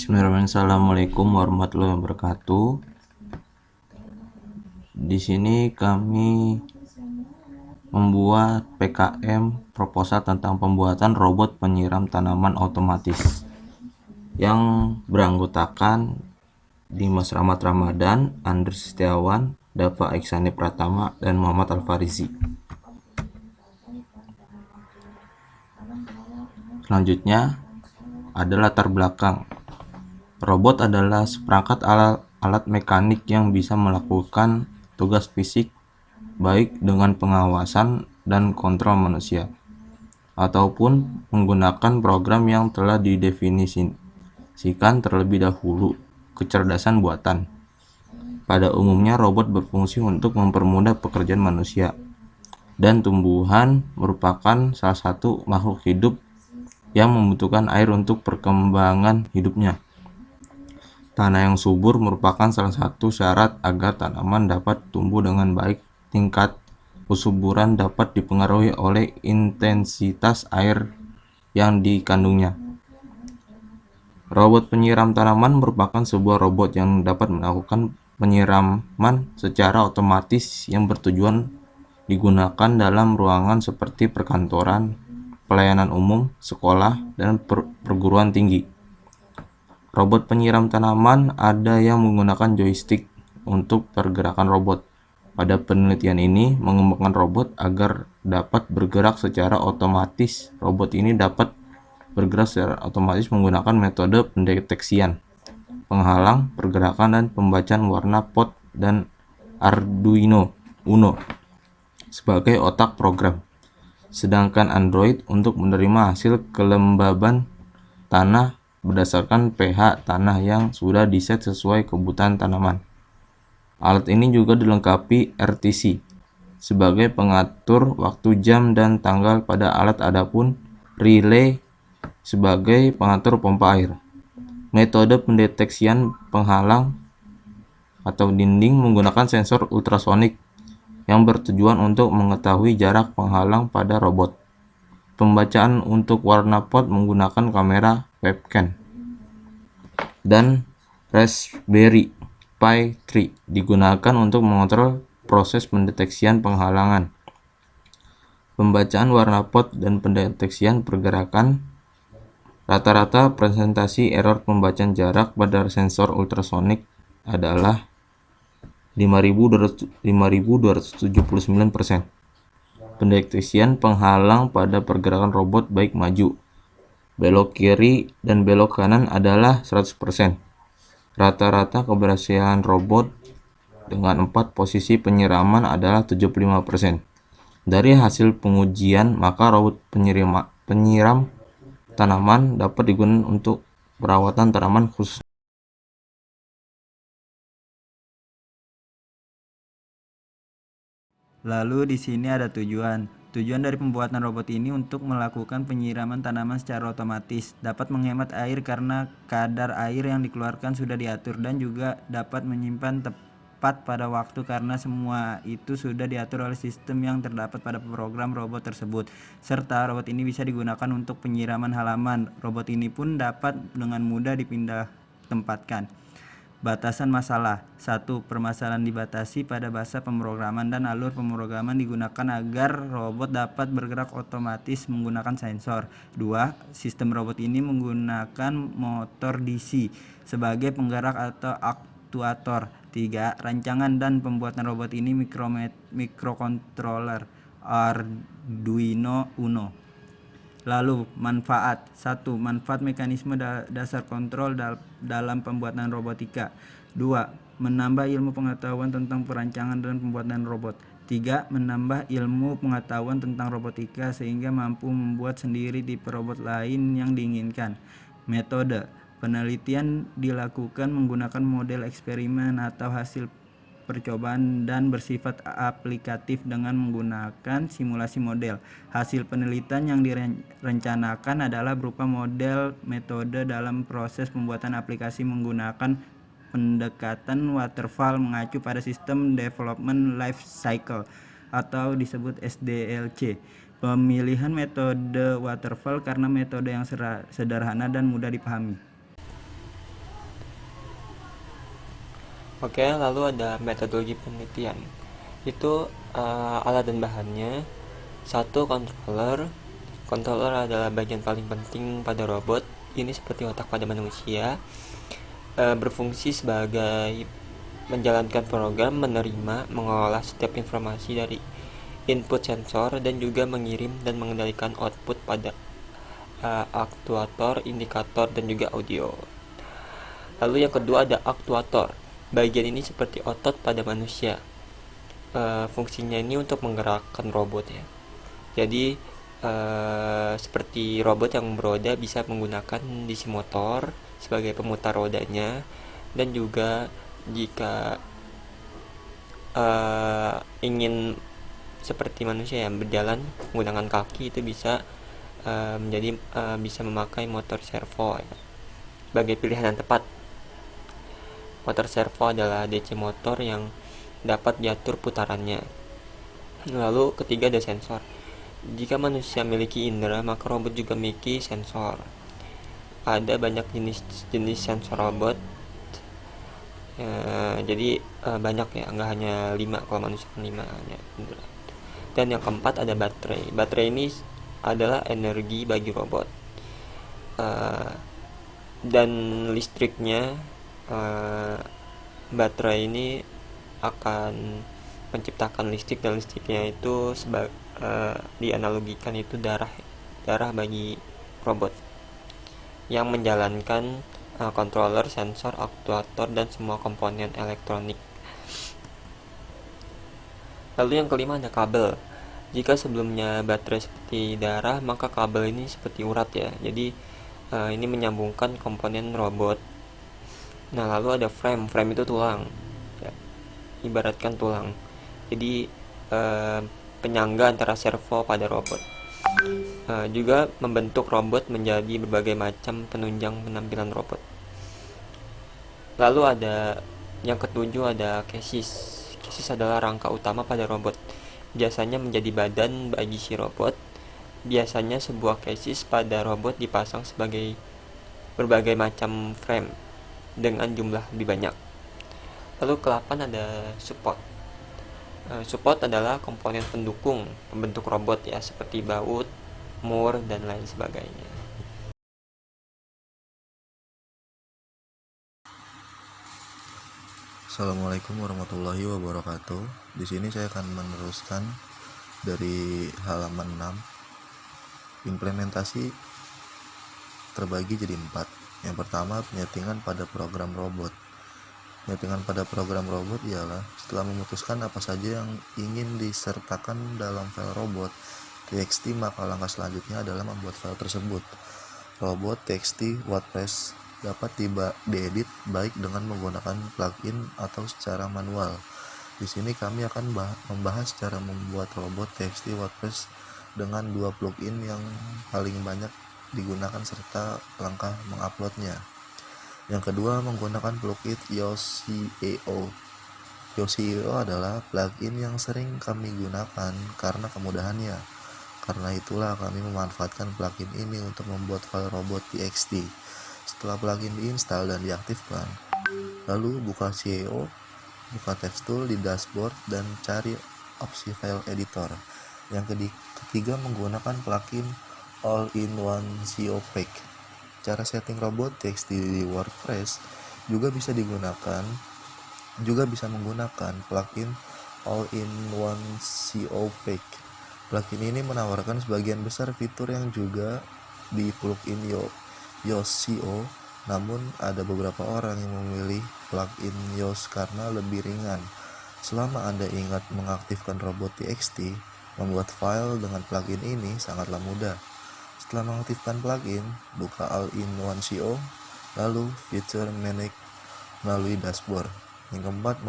Bismillahirrahmanirrahim. Assalamualaikum warahmatullahi wabarakatuh. Di sini kami membuat PKM proposal tentang pembuatan robot penyiram tanaman otomatis yang beranggotakan Dimas Rahmat Ramadan, Andres Setiawan, Dava Iksani Pratama, dan Muhammad Al-Farizi. Selanjutnya ada latar belakang. Robot adalah seperangkat alat mekanik yang bisa melakukan tugas fisik baik dengan pengawasan dan kontrol manusia ataupun menggunakan program yang telah didefinisikan terlebih dahulu, kecerdasan buatan. Pada umumnya robot berfungsi untuk mempermudah pekerjaan manusia, dan tumbuhan merupakan salah satu makhluk hidup yang membutuhkan air untuk perkembangan hidupnya. Tanah yang subur merupakan salah satu syarat agar tanaman dapat tumbuh dengan baik. Tingkat kesuburan dapat dipengaruhi oleh intensitas air yang dikandungnya. Robot penyiram tanaman merupakan sebuah robot yang dapat melakukan penyiraman secara otomatis yang bertujuan digunakan dalam ruangan seperti perkantoran, pelayanan umum, sekolah, dan perguruan tinggi. Robot penyiram tanaman ada yang menggunakan joystick untuk pergerakan robot. Pada penelitian ini mengembangkan robot agar dapat bergerak secara otomatis. Robot ini dapat bergerak secara otomatis menggunakan metode pendeteksian, penghalang pergerakan, dan pembacaan warna pot dan Arduino Uno sebagai otak program. Sedangkan Android untuk menerima hasil kelembaban tanah berdasarkan pH tanah yang sudah diset sesuai kebutuhan tanaman. Alat ini juga dilengkapi RTC sebagai pengatur waktu, jam, dan tanggal pada alat, adapun relay sebagai pengatur pompa air. Metode pendeteksian penghalang atau dinding menggunakan sensor ultrasonik yang bertujuan untuk mengetahui jarak penghalang pada robot. Pembacaan untuk warna pot menggunakan kamera webcam, dan Raspberry Pi 3 digunakan untuk mengontrol proses pendeteksian penghalangan, pembacaan warna pot, dan pendeteksian pergerakan. Rata-rata presentasi error pembacaan jarak pada sensor ultrasonik adalah 5.279%. Pendeteksian penghalang pada pergerakan robot baik maju, belok kiri, dan belok kanan adalah 100%. Rata-rata keberhasilan robot dengan 4 posisi penyiraman adalah 75%. Dari hasil pengujian, maka robot penyiram tanaman dapat digunakan untuk perawatan tanaman khusus. Lalu di sini ada tujuan. Tujuan dari pembuatan robot ini untuk melakukan penyiraman tanaman secara otomatis, dapat menghemat air karena kadar air yang dikeluarkan sudah diatur, dan juga dapat menyimpan tepat pada waktu karena semua itu sudah diatur oleh sistem yang terdapat pada program robot tersebut. Serta robot ini bisa digunakan untuk penyiraman halaman. Robot ini pun dapat dengan mudah dipindah tempatkan. Batasan masalah. 1. Permasalahan dibatasi pada bahasa pemrograman dan alur pemrograman digunakan agar robot dapat bergerak otomatis menggunakan sensor. 2. Sistem robot ini menggunakan motor DC sebagai penggerak atau aktuator. 3. Rancangan dan pembuatan robot ini microcontroller Arduino Uno. Lalu manfaat. 1. Manfaat mekanisme dasar kontrol dalam pembuatan robotika. 2. Menambah ilmu pengetahuan tentang perancangan dan pembuatan robot. 3. Menambah ilmu pengetahuan tentang robotika sehingga mampu membuat sendiri tipe robot lain yang diinginkan. Metode penelitian dilakukan menggunakan model eksperimen atau hasil percobaan dan bersifat aplikatif dengan menggunakan simulasi model. Hasil penelitian yang direncanakan adalah berupa model metode dalam proses pembuatan aplikasi menggunakan pendekatan waterfall mengacu pada sistem development life cycle atau disebut SDLC. Pemilihan metode waterfall karena metode yang sederhana dan mudah dipahami. Oke, lalu ada metodologi penelitian. Itu alat dan bahannya. Satu, controller. Controller adalah bagian paling penting pada robot. Ini seperti otak pada manusia, berfungsi sebagai menjalankan program, menerima, mengolah setiap informasi dari input sensor, dan juga mengirim dan mengendalikan output pada aktuator, indikator, dan juga audio. Lalu yang kedua ada aktuator. Bagian ini seperti otot pada manusia. Fungsinya ini untuk menggerakkan robot ya. Jadi seperti robot yang beroda bisa menggunakan DC motor sebagai pemutar rodanya, dan juga jika ingin seperti manusia yang berjalan menggunakan kaki, itu bisa menjadi bisa memakai motor servo ya, sebagai pilihan yang tepat. Motor servo adalah DC motor yang dapat diatur putarannya. Lalu ketiga ada sensor. Jika manusia memiliki indera, maka robot juga memiliki sensor. Ada banyak jenis sensor robot. Jadi banyak ya, nggak hanya 5. Kalau manusia kan 5 hanya indera. Dan yang keempat ada baterai. Baterai ini adalah energi bagi robot. Dan listriknya, baterai ini akan menciptakan listrik, dan listriknya itu dianalogikan itu darah bagi robot yang menjalankan controller, sensor, aktuator, dan semua komponen elektronik. Lalu yang kelima ada kabel. Jika sebelumnya baterai seperti darah, maka kabel ini seperti urat ya. Jadi ini menyambungkan komponen robot. Nah, lalu ada frame. Frame itu tulang ya, ibaratkan tulang. Jadi penyangga antara servo pada robot. Juga membentuk robot menjadi berbagai macam penunjang penampilan robot. Lalu ada yang ketujuh ada chassis. Chassis adalah rangka utama pada robot. Biasanya menjadi badan bagi si robot. Biasanya sebuah chassis pada robot dipasang sebagai berbagai macam frame dengan jumlah lebih banyak. Lalu ke-8 ada support. Support adalah komponen pendukung pembentuk robot ya, seperti baut, mur, dan lain sebagainya. Assalamualaikum warahmatullahi wabarakatuh. Di sini saya akan meneruskan dari halaman 6. Implementasi terbagi jadi 4. Yang pertama, penyetingan pada program robot. Penyetingan pada program robot ialah setelah memutuskan apa saja yang ingin disertakan dalam file robot txt, maka langkah selanjutnya adalah membuat file tersebut. Robot txt WordPress dapat diedit baik dengan menggunakan plugin atau secara manual. Di sini kami akan membahas cara membuat robot txt WordPress dengan 2 plugin yang paling banyak digunakan serta langkah menguploadnya. Yang kedua, menggunakan plugin Yoast.io. Yoast.io adalah plugin yang sering kami gunakan karena kemudahannya. Karena itulah kami memanfaatkan plugin ini untuk membuat file robot txt. Setelah plugin diinstal dan diaktifkan, lalu buka CEO, buka TextTool di dashboard dan cari opsi file editor. Yang ketiga, menggunakan plugin All-in-One SEO Pack. Cara setting robot txt di WordPress juga bisa menggunakan plugin All-in-One SEO Pack. Plugin ini menawarkan sebagian besar fitur yang juga di plugin Yoast.io, namun ada beberapa orang yang memilih plugin Yoast karena lebih ringan. Selama Anda ingat mengaktifkan robot txt, membuat file dengan plugin ini sangatlah mudah. Setelah mengaktifkan plugin, buka All-in-One SEO, lalu Feature Manage melalui dashboard. Yang keempat,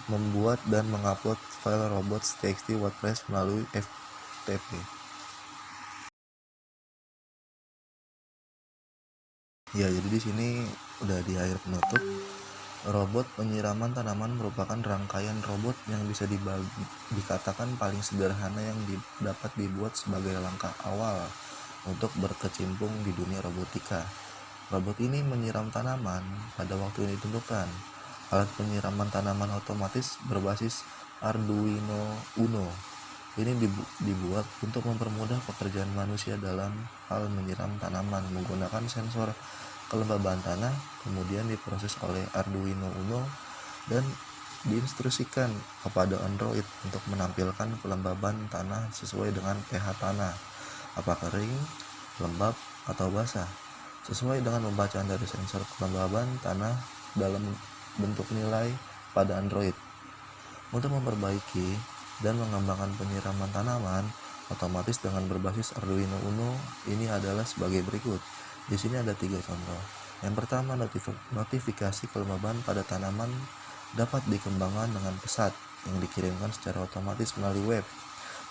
membuat dan mengupload file robot txt WordPress melalui FTP. Ya, jadi di sini udah di akhir penutup. Robot penyiraman tanaman merupakan rangkaian robot yang bisa dikatakan paling sederhana yang dapat dibuat sebagai langkah awal untuk berkecimpung di dunia robotika. Robot ini menyiram tanaman pada waktu yang ditentukan. Alat penyiraman tanaman otomatis berbasis Arduino Uno. Ini dibuat untuk mempermudah pekerjaan manusia dalam hal menyiram tanaman menggunakan sensor kelembaban tanah, kemudian diproses oleh Arduino Uno dan diinstruksikan kepada Android untuk menampilkan kelembaban tanah sesuai dengan pH tanah, apa kering, lembab, atau basah, sesuai dengan pembacaan dari sensor kelembaban tanah dalam bentuk nilai pada Android. Untuk memperbaiki dan mengembangkan penyiraman tanaman otomatis dengan berbasis Arduino Uno ini adalah sebagai berikut. Di sini ada 3 contoh. Yang pertama, notifikasi kelembaban pada tanaman dapat dikembangkan dengan pesat yang dikirimkan secara otomatis melalui web.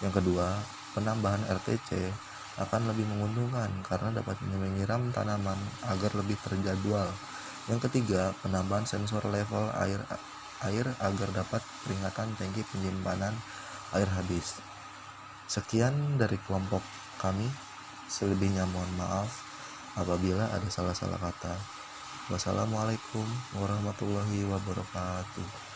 Yang kedua, penambahan RTC akan lebih menguntungkan karena dapat menyiram tanaman agar lebih terjadwal. Yang ketiga, penambahan sensor level air agar dapat peringatan tangki penyimpanan air habis. Sekian dari kelompok kami. Selebihnya mohon maaf apabila ada salah-salah kata. Wassalamualaikum warahmatullahi wabarakatuh.